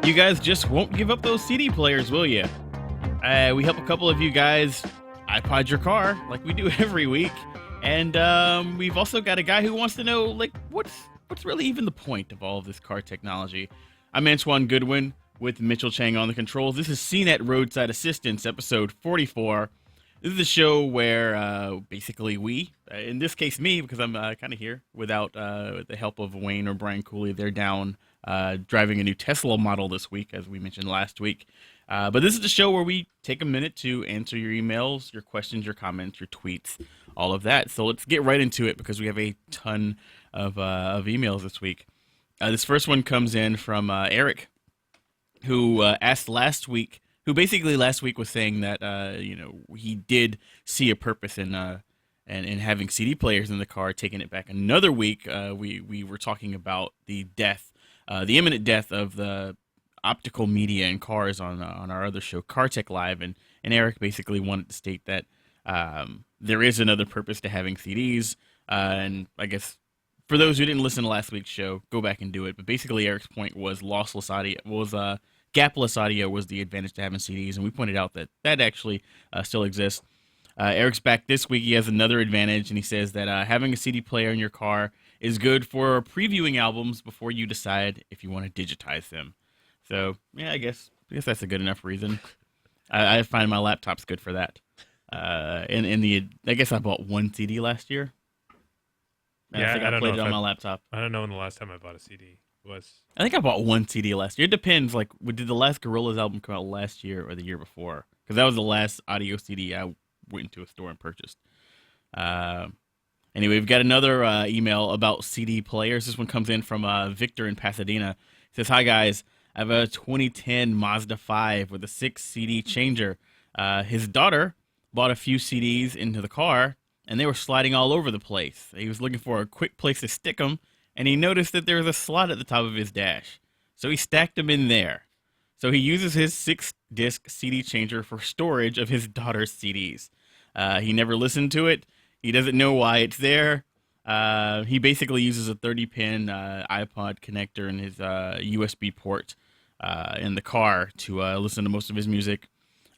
You guys just won't give up those CD players, will you? We help a couple of you guys iPod your car, like we do every week. And we've also got a guy who wants to know, like, what's really even the point of all of this car technology? I'm Antoine Goodwin with Mitchell Chang on the controls. This is CNET Roadside Assistance, episode 44. This is a show where basically we, in this case me, because I'm kind of here without the help of Wayne or Brian Cooley. They're down driving a new Tesla model this week, as we mentioned last week. But this is the show where we take a minute to answer your emails, your questions, your comments, your tweets, all of that. So let's get right into it because we have a ton of emails this week. This first one comes in from Eric, who asked last week, who basically last week was saying that he did see a purpose in having CD players in the car. Taking it back another week, we were talking about the imminent death of the optical media in cars on our other show, Car Tech Live, and Eric basically wanted to state that there is another purpose to having CDs, and I guess for those who didn't listen to last week's show, go back and do it. But basically, Eric's point was gapless audio was the advantage to having CDs, and we pointed out that actually still exists. Eric's back this week. He has another advantage, and he says that having a CD player in your car is good for previewing albums before you decide if you want to digitize them. So, yeah, I guess that's a good enough reason. I find my laptop's good for that. I guess I bought one CD last year. Yeah, I don't played know it on my laptop. I don't know when the last time I bought a CD was. I think I bought one CD last year. It depends. Like, did the last Gorillaz album come out last year or the year before? Because that was the last audio CD I went into a store and purchased. Anyway, we've got another email about CD players. This one comes in from Victor in Pasadena. He says, "Hi guys, I have a 2010 Mazda 5 with a 6 CD changer. His daughter bought a few CDs into the car, and they were sliding all over the place. He was looking for a quick place to stick them, and he noticed that there was a slot at the top of his dash. So he stacked them in there. So he uses his 6-disc CD changer for storage of his daughter's CDs. He never listened to it. He doesn't know why it's there. He basically uses a 30-pin iPod connector in his USB port in the car to listen to most of his music.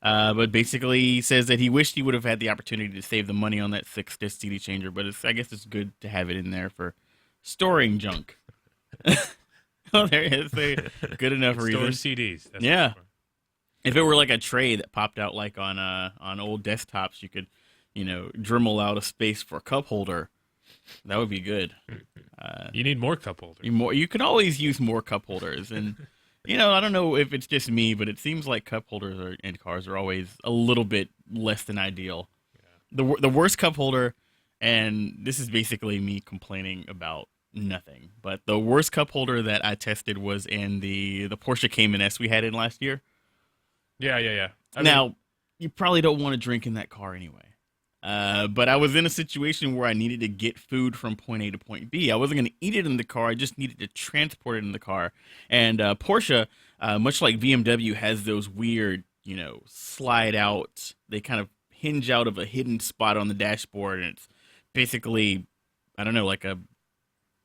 But basically, he says that he wished he would have had the opportunity to save the money on that 6-disc CD changer, but I guess it's good to have it in there for storing junk." Oh, there is a good enough reason. Store CDs. That's Yeah. If it were like a tray that popped out like on old desktops, you could, Dremel out a space for a cup holder. That would be good. You need more cup holders. You can always use more cup holders, and I don't know if it's just me, but it seems like cup holders in cars are always a little bit less than ideal. Yeah. The worst cup holder, and this is basically me complaining about nothing, but the worst cup holder that I tested was in the Porsche Cayman S we had in last year. Yeah. Now, you probably don't want to drink in that car anyway. But I was in a situation where I needed to get food from point A to point B. I wasn't going to eat it in the car. I just needed to transport it in the car. And Porsche, much like BMW, has those weird, slide out. They kind of hinge out of a hidden spot on the dashboard. And it's basically, I don't know, like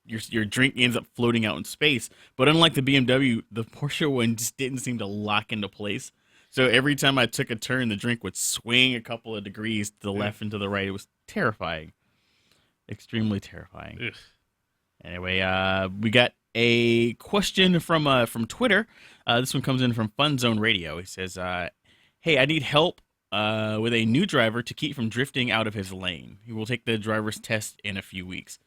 your drink ends up floating out in space. But unlike the BMW, the Porsche one just didn't seem to lock into place. So every time I took a turn, the drink would swing a couple of degrees to the left and to the right. It was terrifying. Extremely terrifying. Ugh. Anyway, we got a question from Twitter. This one comes in from Fun Zone Radio. He says, "Hey, I need help with a new driver to keep from drifting out of his lane. He will take the driver's test in a few weeks."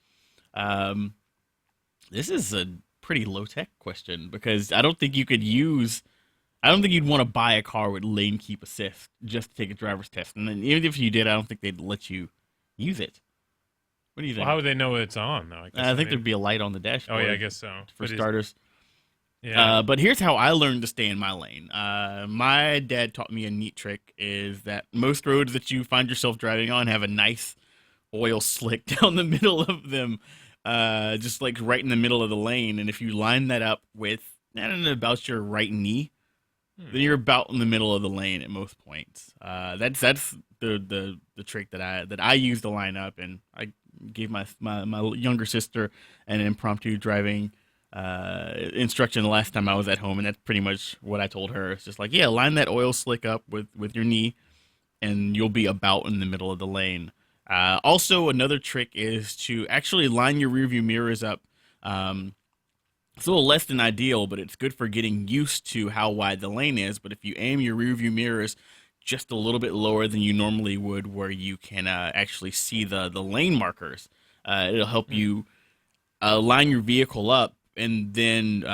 This is a pretty low-tech question because I don't think you'd want to buy a car with lane keep assist just to take a driver's test. And then even if you did, I don't think they'd let you use it. What do you think? Well, how would they know it's on, though? I think there'd be a light on the dashboard. Oh, yeah, I guess so. For starters. Yeah. But here's how I learned to stay in my lane. My dad taught me a neat trick is that most roads that you find yourself driving on have a nice oil slick down the middle of them, just like right in the middle of the lane. And if you line that up with, I don't know, about your right knee, then you're about in the middle of the lane at most points. That's the trick that I use to line up, and I gave my younger sister an impromptu driving instruction the last time I was at home, and that's pretty much what I told her. It's just like, yeah, line that oil slick up with your knee, and you'll be about in the middle of the lane. Also, another trick is to actually line your rearview mirrors up. It's a little less than ideal, but it's good for getting used to how wide the lane is. But if you aim your rearview mirrors just a little bit lower than you normally would, where you can actually see the lane markers, it'll help you line your vehicle up, and then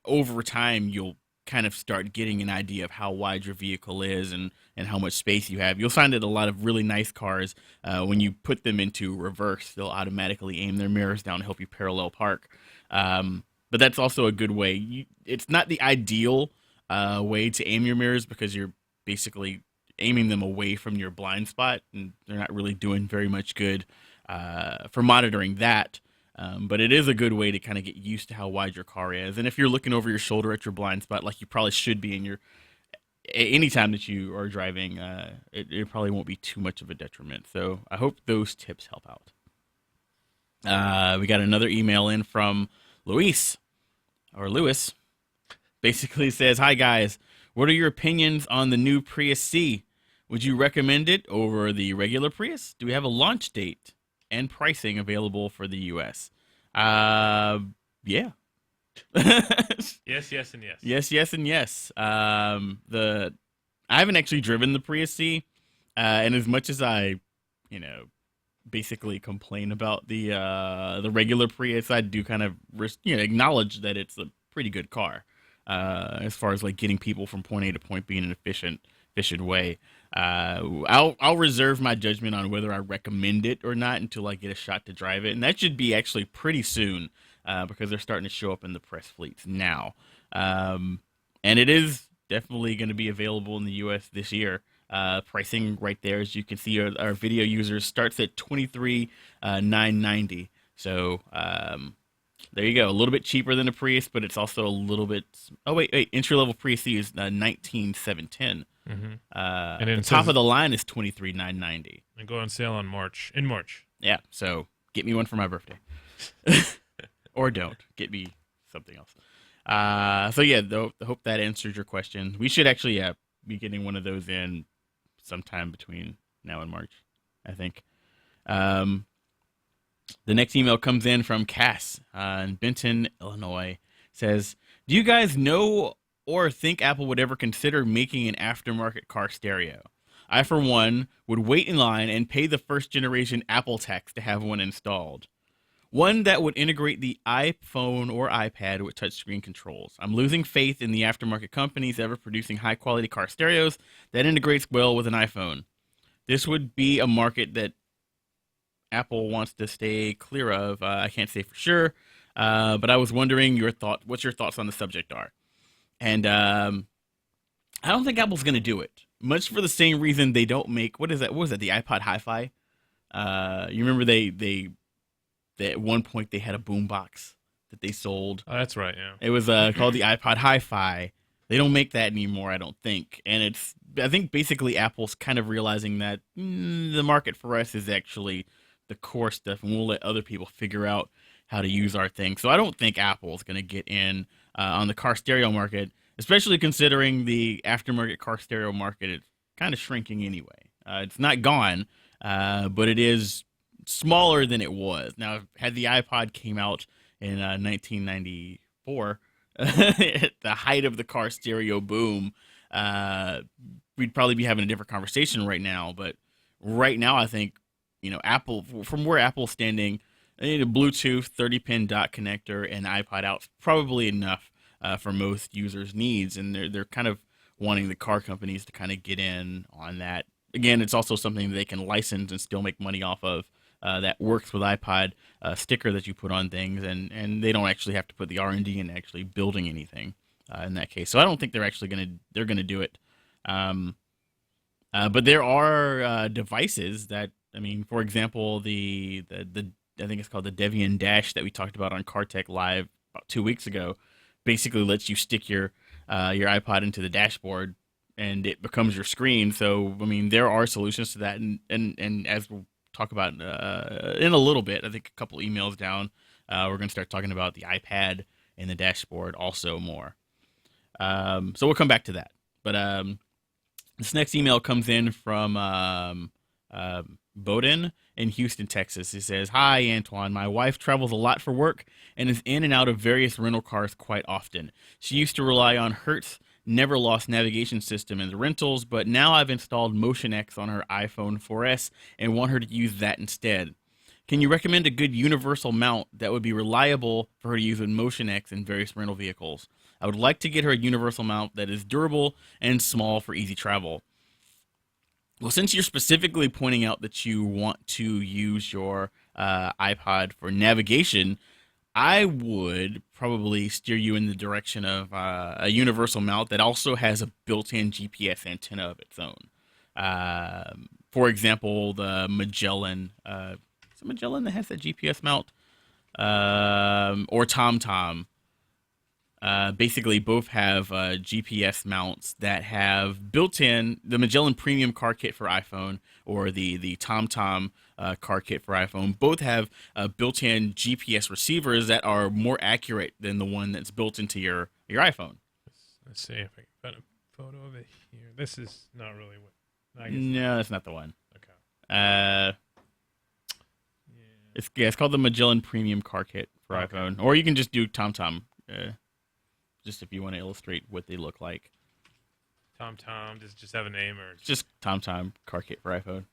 over time you'll kind of start getting an idea of how wide your vehicle is and how much space you have. You'll find that a lot of really nice cars, when you put them into reverse, they'll automatically aim their mirrors down to help you parallel park. But that's also a good way. It's not the ideal way to aim your mirrors, because you're basically aiming them away from your blind spot, and they're not really doing very much good for monitoring that. But it is a good way to kind of get used to how wide your car is. And if you're looking over your shoulder at your blind spot, like you probably should be anytime that you are driving, it probably won't be too much of a detriment. So I hope those tips help out. We got another email in from Lewis. Basically says, "Hi guys, what are your opinions on the new Prius C? Would you recommend it over the regular Prius? Do we have a launch date and pricing available for the US?" Yeah. Yes, yes, and yes. Yes, and yes. I haven't actually driven the Prius C, and as much as I, basically complain about the regular Prius, I do kind of acknowledge that it's a pretty good car, as far as like getting people from point A to point B in an efficient way. I'll reserve my judgment on whether I recommend it or not until I get a shot to drive it, and that should be actually pretty soon, because they're starting to show up in the press fleets now, and it is definitely going to be available in the U.S. this year. Pricing right there, as you can see, our video users starts at $23,990. So there you go, a little bit cheaper than a Prius, but it's also a little bit. Oh wait, entry level Prius C is $19,710. Mm-hmm. And then the top of the line is $23,990. And go on sale in March. Yeah, so get me one for my birthday, or don't get me something else. So yeah, I hope that answers your question. We should actually be getting one of those in sometime between now and March, I think. The next email comes in from Cass in Benton, Illinois. Says, "Do you guys know or think Apple would ever consider making an aftermarket car stereo? I, for one, would wait in line and pay the first generation Apple tax to have one installed. One that would integrate the iPhone or iPad with touchscreen controls. I'm losing faith in the aftermarket companies ever producing high-quality car stereos that integrates well with an iPhone. This would be a market that Apple wants to stay clear of. I can't say for sure, but I was wondering what your thoughts on the subject are." And I don't think Apple's going to do it, much for the same reason they don't make, what was that, the iPod Hi-Fi? You remember they at one point they had a boombox that they sold. Oh, that's right, yeah. It was called the iPod Hi-Fi. They don't make that anymore, I don't think. And I think basically Apple's kind of realizing that the market for us is actually the core stuff, and we'll let other people figure out how to use our thing. So I don't think Apple's going to get in on the car stereo market, especially considering the aftermarket car stereo market is kind of shrinking anyway. It's not gone, but it is smaller than it was. Now, had the iPod came out in 1994, at the height of the car stereo boom, we'd probably be having a different conversation right now. But right now, I think, Apple, from where Apple's standing, they need a Bluetooth 30-pin dot connector and iPod out, probably enough for most users' needs, and they're kind of wanting the car companies to kind of get in on that. Again, it's also something that they can license and still make money off of. That works with iPod sticker that you put on things, and they don't actually have to put the R&D in actually building anything in that case. So I don't think they're gonna do it. But there are devices that, for example, the I think it's called the Debian Dash that we talked about on CarTech Live about 2 weeks ago. Basically lets you stick your iPod into the dashboard and it becomes your screen. So there are solutions to that, and as we'll talk about in a little bit, I think a couple emails down, we're going to start talking about the iPad and the dashboard also more. So we'll come back to that. But this next email comes in from Bowden in Houston, Texas. He says, "Hi, Antoine. My wife travels a lot for work and is in and out of various rental cars quite often. She used to rely on Hertz never lost navigation system in the rentals, but now I've installed MotionX on her iPhone 4S and want her to use that instead. Can you recommend a good universal mount that would be reliable for her to use with MotionX in various rental vehicles? I would like to get her a universal mount that is durable and small for easy travel." Well, since you're specifically pointing out that you want to use your iPod for navigation, I would probably steer you in the direction of a universal mount that also has a built-in GPS antenna of its own. For example, the Magellan. Is it Magellan that has that GPS mount? Or Tomtom. Basically, both have GPS mounts that have built-in. The Magellan Premium Car Kit for iPhone or the Tomtom Car Kit for iPhone both have built-in GPS receivers that are more accurate than the one that's built into your iPhone. Let's see if I can find a photo of it here. This is not really what. No, that's not the one. Okay. It's called the Magellan Premium Car Kit for iPhone, or you can just do Tomtom. Just if you want to illustrate what they look like. Tomtom, does it just have a name or just Tomtom Car Kit for iPhone?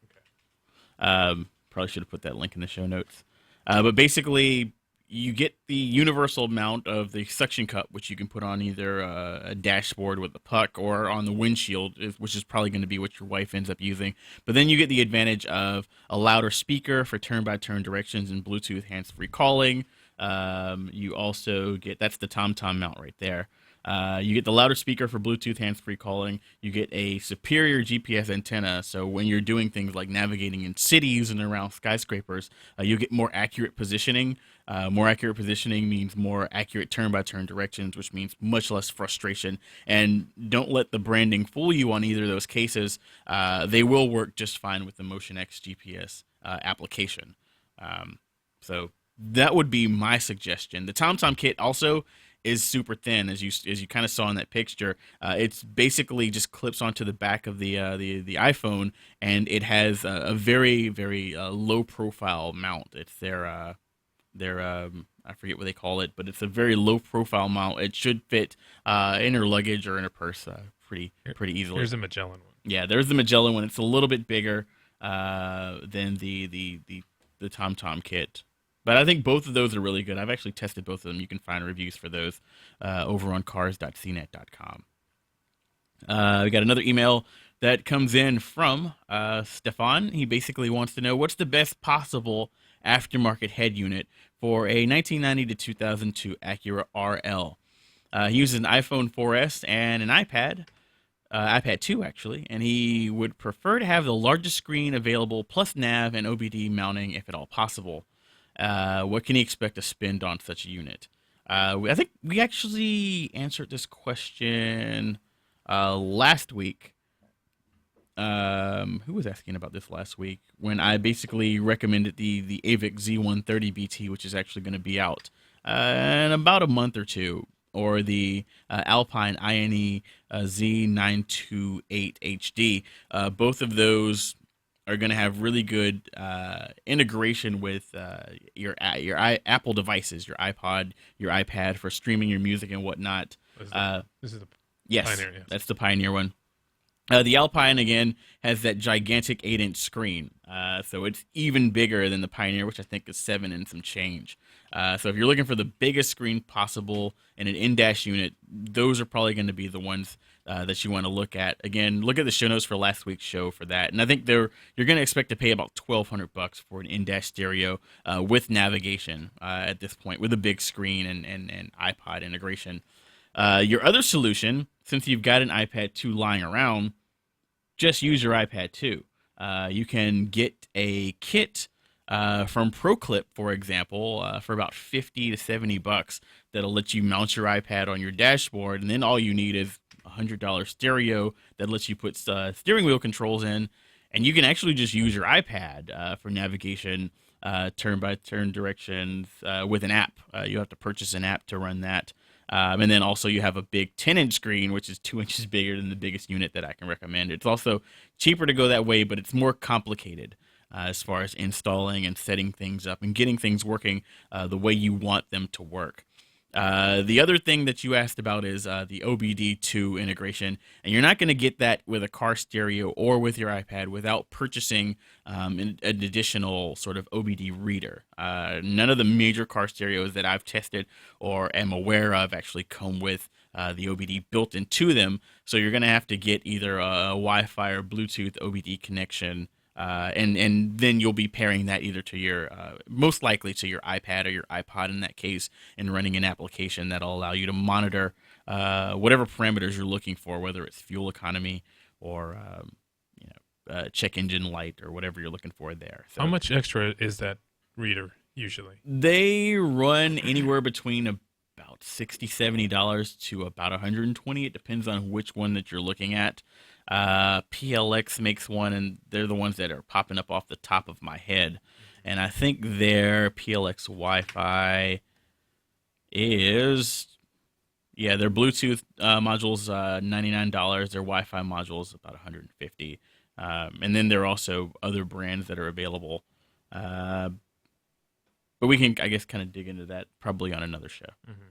Okay. Probably should have put that link in the show notes. But basically, you get the universal mount of the suction cup, which you can put on either a dashboard with a puck or on the windshield, which is probably going to be what your wife ends up using. But then you get the advantage of a louder speaker for turn-by-turn directions and Bluetooth hands-free calling. You also get, that's the Tomtom mount right there. You get the louder speaker for Bluetooth hands-free calling. You get a superior GPS antenna, so when you're doing things like navigating in cities and around skyscrapers, you get more accurate positioning. More accurate positioning means more accurate turn-by-turn directions, which means much less frustration. And don't let the branding fool you on either of those cases. They will work just fine with the MotionX GPS application. So that would be my suggestion. The Tomtom kit also is super thin, as you kind of saw in that picture. It's basically just clips onto the back of the iPhone, and it has a very very low profile mount. It's their I forget what they call it, but it's a very low profile mount. It should fit in her luggage or in her purse pretty easily. Here's a Magellan one. Yeah, there's the Magellan one. It's a little bit bigger than the Tomtom kit. But I think both of those are really good. I've actually tested both of them. You can find reviews for those over on cars.cnet.com. We got another email that comes in from Stefan. He basically wants to know what's the best possible aftermarket head unit for a 1990 to 2002 Acura RL. He uses an iPhone 4S and an iPad 2 actually, and he would prefer to have the largest screen available plus nav and OBD mounting if at all possible. What can he expect to spend on such a unit? I think we actually answered this question last week. Who was asking about this last week? When I basically recommended the AVIC Z130 BT, which is actually going to be out in about a month or two, or the Alpine INE Z928 HD. Both of those are going to have really good integration with your Apple devices, your iPod, your iPad for streaming your music and whatnot. This is the yes, Pioneer, yes. That's the Pioneer one. The Alpine, again, has that gigantic 8-inch screen, so it's even bigger than the Pioneer, which I think is 7 and some change. So if you're looking for the biggest screen possible in an in-dash unit, those are probably going to be the ones that you want to look at. Again, look at the show notes for last week's show for that. And I think you're going to expect to pay about $1,200 for an in-dash stereo with navigation at this point, with a big screen and iPod integration. Your other solution, since you've got an iPad 2 lying around, just use your iPad 2. You can get a kit from ProClip, for example, for about $50 to $70 that'll let you mount your iPad on your dashboard, and then all you need is a $100 stereo that lets you put steering wheel controls in, and you can actually just use your iPad for navigation turn-by-turn directions with an app. You have to purchase an app to run that. And then also you have a big 10-inch screen, which is 2 inches bigger than the biggest unit that I can recommend. It's also cheaper to go that way, but it's more complicated as far as installing and setting things up and getting things working the way you want them to work. The other thing that you asked about is the OBD2 integration, and you're not going to get that with a car stereo or with your iPad without purchasing an additional sort of OBD reader. None of the major car stereos that I've tested or am aware of actually come with the OBD built into them, so you're going to have to get either a Wi-Fi or Bluetooth OBD connection. And then you'll be pairing that either to your, most likely to your iPad or your iPod in that case, and running an application that'll allow you to monitor whatever parameters you're looking for, whether it's fuel economy or check engine light or whatever you're looking for there. So how much extra is that reader usually? they run anywhere between about $60-$70 to about $120. It depends on which one that you're looking at. PLX makes one, and they're the ones that are popping up off the top of my head. And I think their PLX Wi-Fi is, their Bluetooth modules $99. Their Wi-Fi modules about $150. And then there are also other brands that are available. But we can, I guess, kind of dig into that probably on another show. Mm-hmm.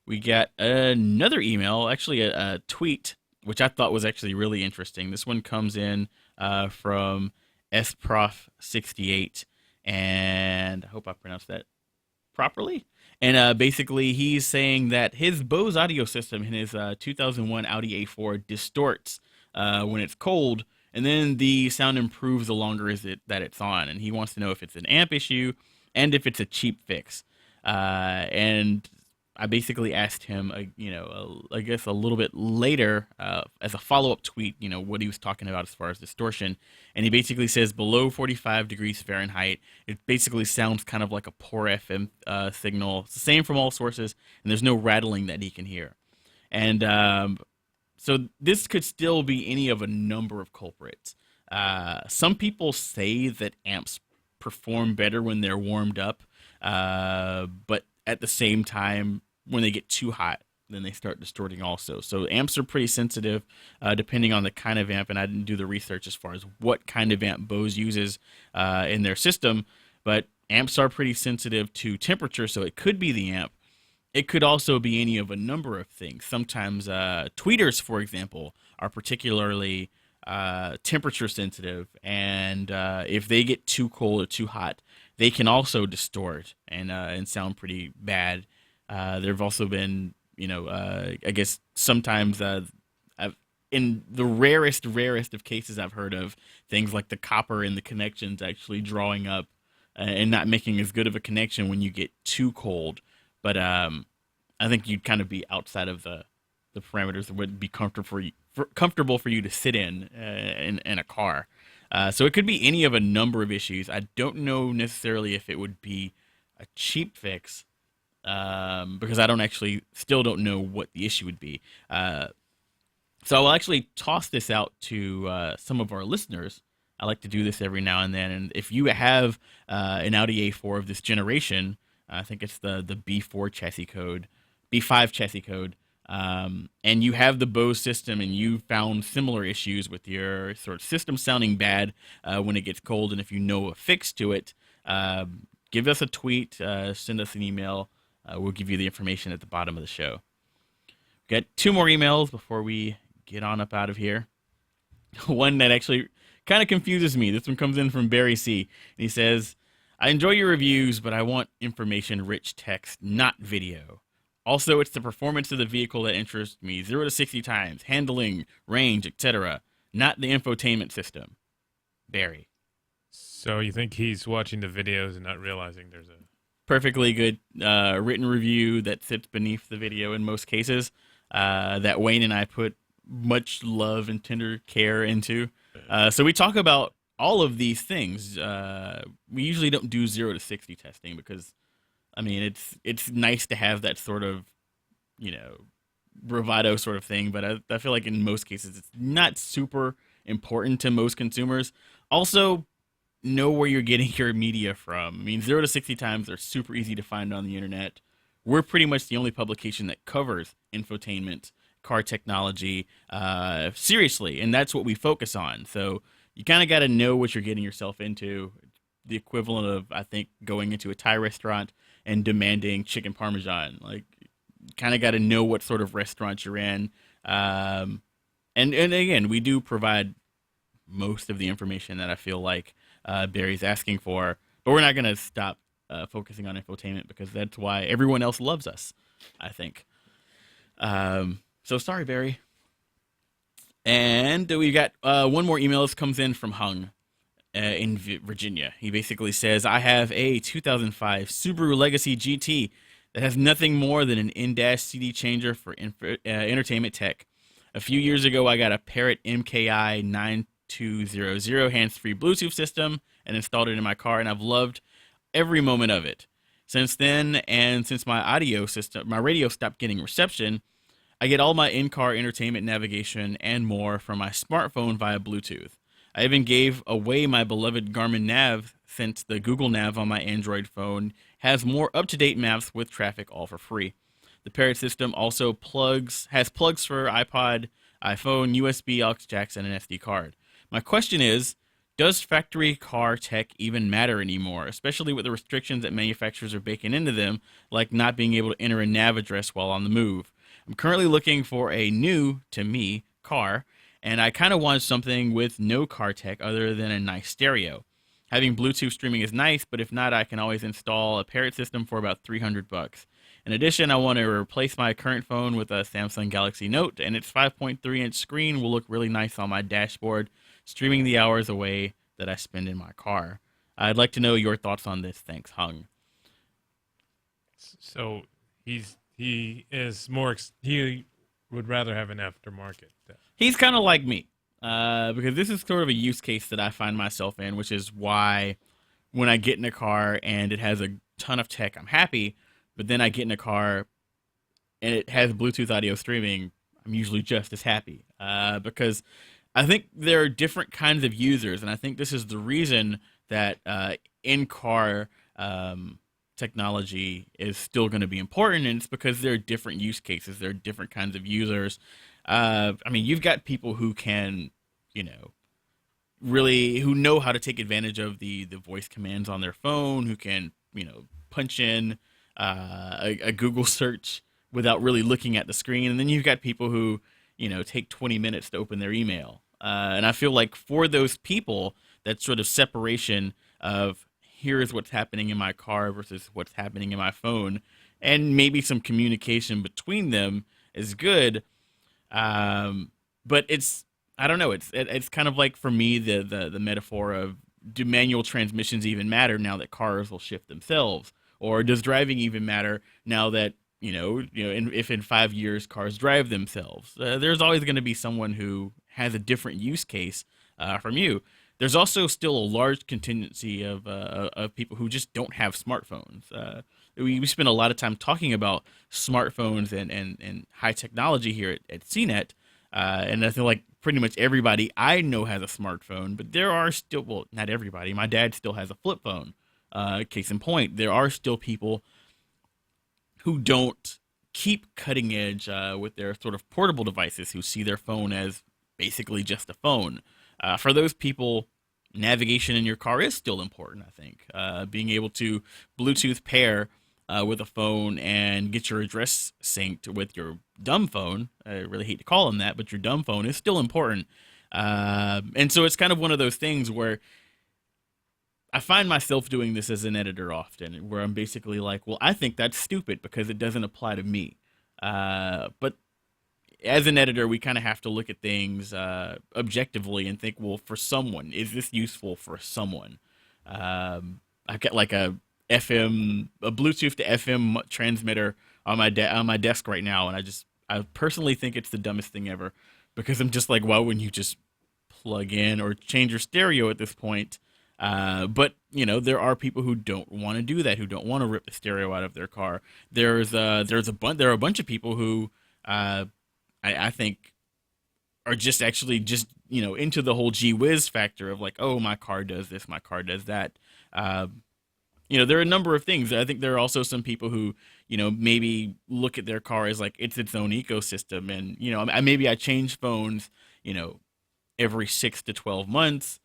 We got another email, actually a tweet, which I thought was actually really interesting. This one comes in from sprof68, and I hope I pronounced that properly. And basically, he's saying that his Bose audio system in his 2001 Audi A4 distorts when it's cold, and then the sound improves the longer that it's on. And he wants to know if it's an amp issue and if it's a cheap fix. And I basically asked him, I guess a little bit later, as a follow-up tweet, what he was talking about as far as distortion. And he basically says below 45 degrees Fahrenheit, it basically sounds kind of like a poor FM signal. It's the same from all sources, and there's no rattling that he can hear. And so this could still be any of a number of culprits. Some people say that amps perform better when they're warmed up, but at the same time, when they get too hot, then they start distorting also. So amps are pretty sensitive depending on the kind of amp, and I didn't do the research as far as what kind of amp Bose uses in their system, but amps are pretty sensitive to temperature, so it could be the amp. It could also be any of a number of things. Sometimes tweeters, for example, are particularly temperature sensitive, and if they get too cold or too hot, they can also distort and sound pretty bad. There have also been, I guess sometimes in the rarest of cases I've heard of, things like the copper in the connections actually drawing up and not making as good of a connection when you get too cold. But I think you'd kind of be outside of the parameters that would be comfortable for you to sit in a car. So it could be any of a number of issues. I don't know necessarily if it would be a cheap fix, because I still don't know what the issue would be. So I'll actually toss this out to some of our listeners. I like to do this every now and then. And if you have an Audi A4 of this generation, I think it's the B5 chassis code, and you have the Bose system and you found similar issues with your sort of system sounding bad when it gets cold, and if you know a fix to it, give us a tweet, send us an email. We'll give you the information at the bottom of the show. Got 2 more emails before we get on up out of here. One that actually kind of confuses me. This one comes in from Barry C. And he says, I enjoy your reviews, but I want information-rich text, not video. Also, it's the performance of the vehicle that interests me, 0 to 60 times, handling, range, etc., not the infotainment system. Barry. So you think he's watching the videos and not realizing there's a perfectly good written review that sits beneath the video in most cases that Wayne and I put much love and tender care into. So we talk about all of these things. We usually don't do 0 to 60 testing because, I mean, it's nice to have that sort of, bravado sort of thing, but I feel like in most cases it's not super important to most consumers. Also, know where you're getting your media from. I mean, 0 to 60 times are super easy to find on the internet. We're pretty much the only publication that covers infotainment, car technology, seriously, and that's what we focus on. So you kind of got to know what you're getting yourself into. The equivalent of, I think, going into a Thai restaurant and demanding chicken parmesan. Like, kind of got to know what sort of restaurant you're in. And again, we do provide most of the information that I feel like Barry's asking for, but we're not going to stop focusing on infotainment because that's why everyone else loves us, I think. So sorry, Barry. And we got one more email. This comes in from Hung in Virginia. He basically says, I have a 2005 Subaru Legacy GT that has nothing more than an in-dash CD changer for entertainment tech. A few years ago, I got a Parrot MKI 9200 hands-free Bluetooth system and installed it in my car, and I've loved every moment of it. Since then, and since my radio stopped getting reception, I get all my in-car entertainment navigation and more from my smartphone via Bluetooth. I even gave away my beloved Garmin Nav since the Google Nav on my Android phone has more up-to-date maps with traffic all for free. The Parrot system also has plugs for iPod, iPhone, USB aux jacks, and an SD card. My question is, does factory car tech even matter anymore, especially with the restrictions that manufacturers are baking into them, like not being able to enter a nav address while on the move? I'm currently looking for a new, to me, car, and I kind of want something with no car tech other than a nice stereo. Having Bluetooth streaming is nice, but if not, I can always install a Parrot system for about $300. In addition, I want to replace my current phone with a Samsung Galaxy Note, and its 5.3-inch screen will look really nice on my dashboard, streaming the hours away that I spend in my car. I'd like to know your thoughts on this. Thanks, Hung. So he would rather have an aftermarket. He's kind of like me, because this is sort of a use case that I find myself in, which is why when I get in a car and it has a ton of tech, I'm happy. But then I get in a car and it has Bluetooth audio streaming, I'm usually just as happy. Because I think there are different kinds of users, and I think this is the reason that in-car technology is still going to be important, and it's because there are different use cases. There are different kinds of users. I mean, you've got people who can, who know how to take advantage of the voice commands on their phone, who can, punch in a Google search without really looking at the screen. And then you've got people who, take 20 minutes to open their email. And I feel like for those people, that sort of separation of here's what's happening in my car versus what's happening in my phone, and maybe some communication between them is good. But I don't know, it's kind of like, for me, the metaphor of, do manual transmissions even matter now that cars will shift themselves? Or does driving even matter now that, if in 5 years cars drive themselves? There's always going to be someone who has a different use case from you. There's also still a large contingency of people who just don't have smartphones. We spend a lot of time talking about smartphones and high technology here at CNET, and I feel like pretty much everybody I know has a smartphone, but there are still, well, not everybody. My dad still has a flip phone. Case in point, there are still people who don't keep cutting edge with their sort of portable devices, who see their phone as basically just a phone. For those people, navigation in your car is still important, I think. Being able to Bluetooth pair with a phone and get your address synced with your dumb phone, I really hate to call them that, but your dumb phone is still important. And so it's kind of one of those things where I find myself doing this as an editor often, where I'm basically like, well, I think that's stupid because it doesn't apply to me. But as an editor, we kind of have to look at things objectively and think, well, for someone, is this useful for someone? I've got like a Bluetooth to FM transmitter on my desk right now, and I personally think it's the dumbest thing ever, because I'm just like, why wouldn't you just plug in or change your stereo at this point? But there are people who don't want to do that, who don't want to rip the stereo out of their car. There are a bunch of people who I think are just actually just into the whole gee whiz factor of like, oh, my car does this, my car does that. Uh, there are a number of things. I think there are also some people who, maybe look at their car as like it's its own ecosystem, and maybe I change phones, every 6 to 12 months,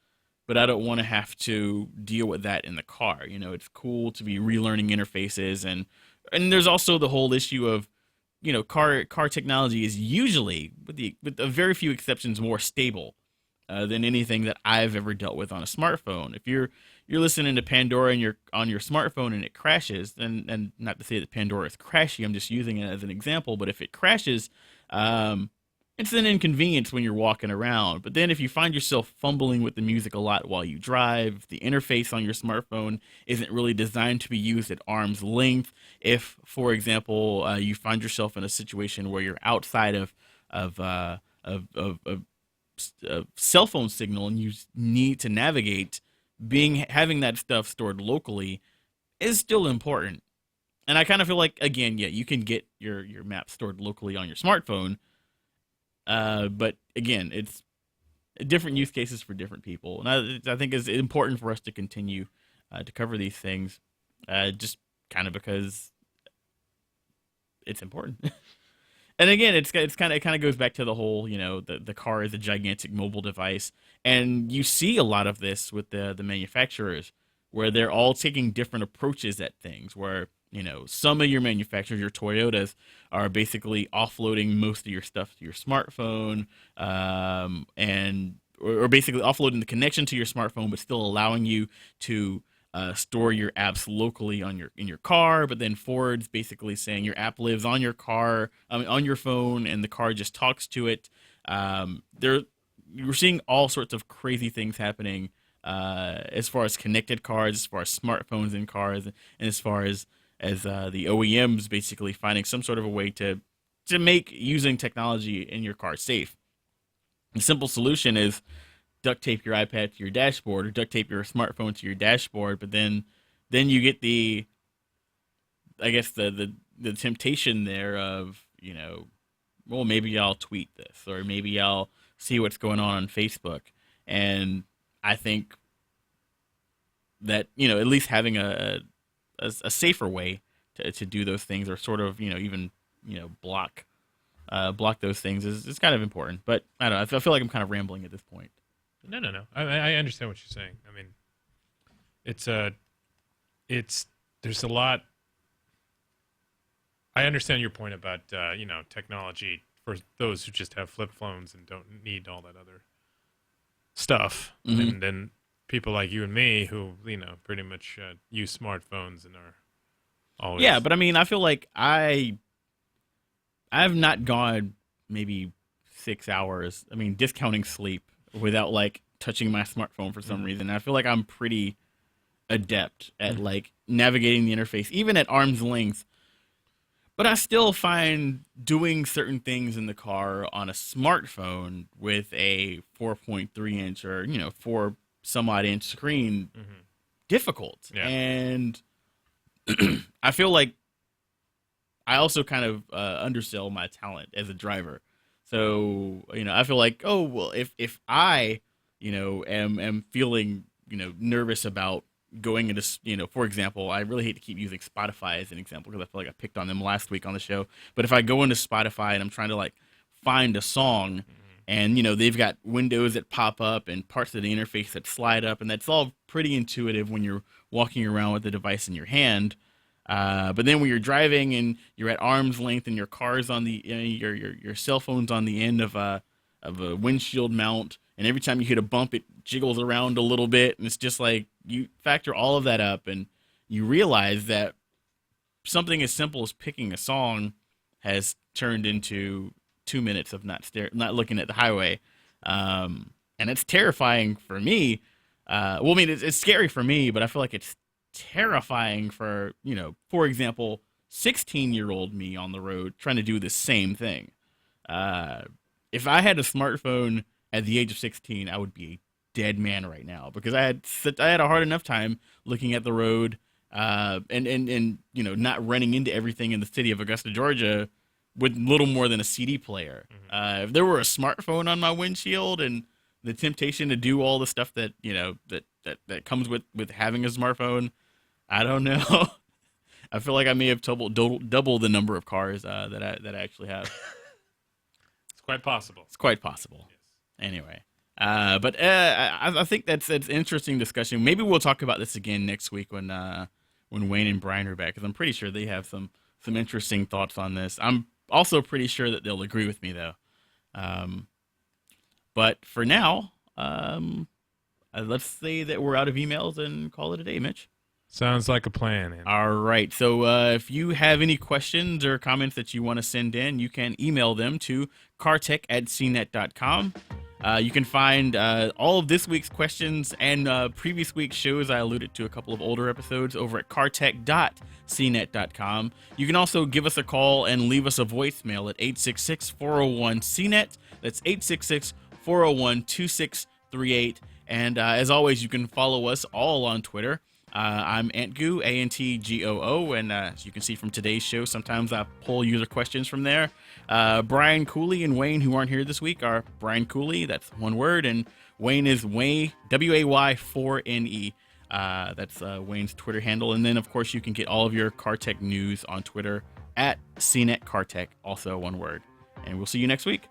but I don't want to have to deal with that in the car. It's cool to be relearning interfaces, and there's also the whole issue of, car technology is usually, with a very few exceptions, more stable than anything that I've ever dealt with on a smartphone. If you're listening to Pandora and you're on your smartphone and it crashes, and not to say that Pandora is crashy, I'm just using it as an example, but if it crashes, it's an inconvenience when you're walking around. But then if you find yourself fumbling with the music a lot while you drive, the interface on your smartphone isn't really designed to be used at arm's length. If, for example, you find yourself in a situation where you're outside of cell phone signal and you need to navigate, having that stuff stored locally is still important. And I kind of feel like, again, yeah, you can get your maps stored locally on your smartphone, but again, it's different use cases for different people, and I think it's important for us to continue to cover these things, just kind of because it's important. And again, it kind of goes back to the whole, the car is a gigantic mobile device, and you see a lot of this with the manufacturers, where they're all taking different approaches at things. Where some of your manufacturers, your Toyotas, are basically offloading most of your stuff to your smartphone, or basically offloading the connection to your smartphone, but still allowing you to store your apps locally in your car. But then Ford's basically saying your app lives on your car, on your phone, and the car just talks to it. We're seeing all sorts of crazy things happening as far as connected cars, as far as smartphones in cars, and as far as the OEMs basically finding some sort of a way to make using technology in your car safe. The simple solution is duct tape your iPad to your dashboard, or duct tape your smartphone to your dashboard. But then you get the temptation there of, well, maybe I'll tweet this, or maybe I'll see what's going on Facebook. And I think that, at least having a safer way to do those things, or sort of, even, block those things is kind of important. But I don't know. I feel like I'm kind of rambling at this point. No. I understand what you're saying. I mean, there's a lot. I understand your point about, technology for those who just have flip phones and don't need all that other stuff. Mm-hmm. And then people like you and me who, pretty much use smartphones and are always... Yeah, but I mean, I feel like I've not gone maybe 6 hours, discounting sleep, without like touching my smartphone for some reason. I feel like I'm pretty adept at like navigating the interface, even at arm's length. But I still find doing certain things in the car on a smartphone with a 4.3 inch or 4 some odd inch screen difficult. Yeah. And I feel like I also kind of undersell my talent as a driver. So, I feel like, oh, well, if I, am feeling, nervous about going into, for example, I really hate to keep using Spotify as an example because I feel like I picked on them last week on the show. But if I go into Spotify and I'm trying to like find a song, and, they've got windows that pop up and parts of the interface that slide up, and that's all pretty intuitive when you're walking around with the device in your hand. But then when you're driving and you're at arm's length and your car's on the your cell phone's on the end of a windshield mount, and every time you hit a bump, it jiggles around a little bit, and it's just like you factor all of that up, and you realize that something as simple as picking a song has turned into 2 minutes of not looking at the highway, and it's terrifying for me. It's scary for me, but I feel like it's terrifying for, for example, 16-year-old me on the road trying to do the same thing. If I had a smartphone at the age of 16, I would be a dead man right now, because I had a hard enough time looking at the road, and not running into everything in the city of Augusta, Georgia, with little more than a CD player. If there were a smartphone on my windshield and the temptation to do all the stuff that that comes with having a smartphone, I don't know. I feel like I may have double the number of cars that I actually have. It's quite possible. It's quite possible. Yes. Anyway, but I think that's an interesting discussion. Maybe we'll talk about this again next week when Wayne and Brian are back, because I'm pretty sure they have some interesting thoughts on this. I'm also pretty sure that they'll agree with me, though. But for now, let's say that we're out of emails and call it a day, Mitch. Sounds like a plan. Andy. All right. So if you have any questions or comments that you want to send in, you can email them to cartech@cnet.com. You can find all of this week's questions and previous week's shows. I alluded to a couple of older episodes over at cartech.cnet.com. You can also give us a call and leave us a voicemail at 866-401-CNET. That's 866-401-2638. And as always, you can follow us all on Twitter. I'm Antgoo, ANTGOO, and as you can see from today's show, sometimes I pull user questions from there. Brian Cooley and Wayne, who aren't here this week, are Brian Cooley, that's one word, and Wayne is WAY4NE. That's Wayne's Twitter handle. And then, of course, you can get all of your CarTech news on Twitter at CNET CarTech, also one word. And we'll see you next week.